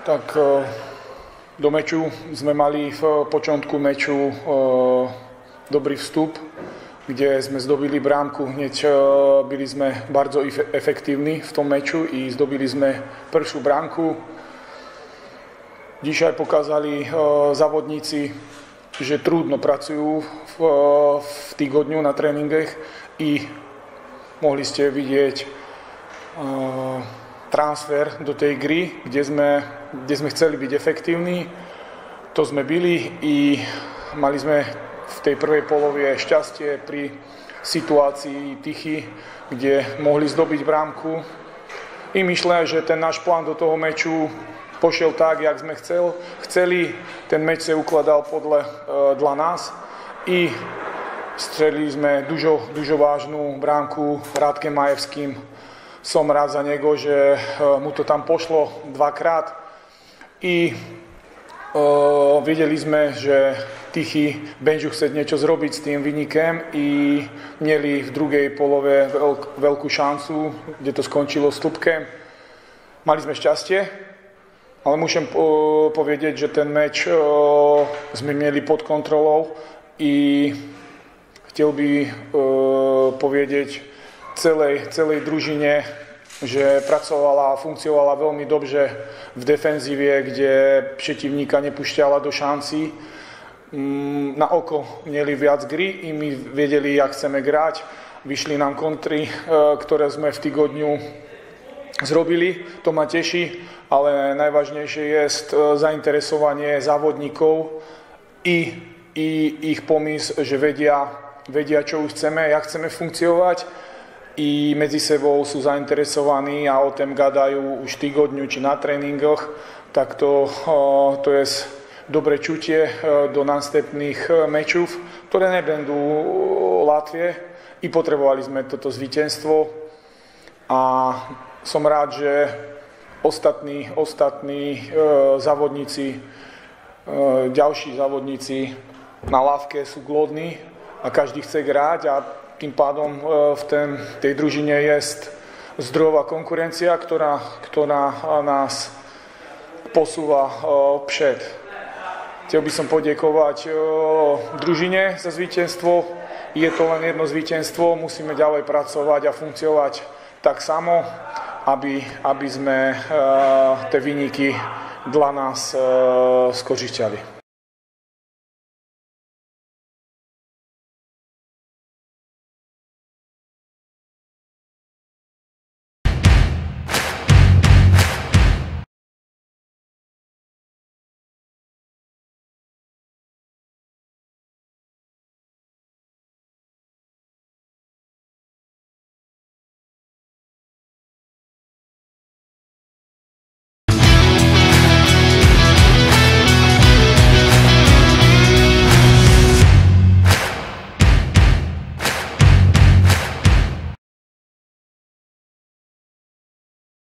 Tak do meču sme mali v počiatku meču dobrý vstup, kde sme zdobili bránku. Hneď byli sme bardzo efektívni v tom meču i zdobili sme prvú bránku. Dzisiaj pokazali zawodnicy, že trudno pracujú v tygodniu na tréningach i mohli ste vidieť transfer do tej gry, kde sme chceli byť efektívni. To sme byli i mali sme v tej prvej polovie šťastie pri situácii Tichy, kde mohli zdobiť bránku. I myslím, že ten náš plán do toho meču pošiel tak, jak sme chceli. Ten meč sa ukladal dla nás i strelili sme dužo vážnu bránku Rádkem Majevským. Som rád za него, že mu to tam pošlo dvakrát i vedeli sme, že Tichy będą chcieť niečo zrobiť s tým vynikem i mieli v druhej polove veľkú šancu, kde to skončilo stĺpkem. Mali sme šťastie, ale musím povedať, že ten meč sme mieli pod kontrolou i chcel by povedať celej družine, že pracovala a funkciovala veľmi dobře v defenzíve, kde přetivníka nepúšťala do šancí. Na oko mieli viac gry i my vedeli, jak chceme grať. Vyšli nám kontry, ktoré sme v týgodňu zrobili. To ma teší, ale najvážnejšie je zainteresovanie závodníkov i ich pomysl, že vedia, čo už chceme, jak chceme funkciovať. I medzi sebou sú zainteresovaní a o tom gadajú už týgodňu či na tréningoch, tak to je dobré čutie do następných mečov, ktoré nebudú ľahké. I potrebovali sme toto zvíťazstvo a som rád, že ostatní závodníci, ďalší závodníci na ľavke sú glodní a každý chce grať a tým pádom v tej družine je zdrojová konkurencia, ktorá nás posúva před. Chcel by som poďakovať družine za víťazstvo. Je to len jedno víťazstvo, musíme ďalej pracovať a funkciovať tak samo, aby sme tie výniky dla nás skořistili.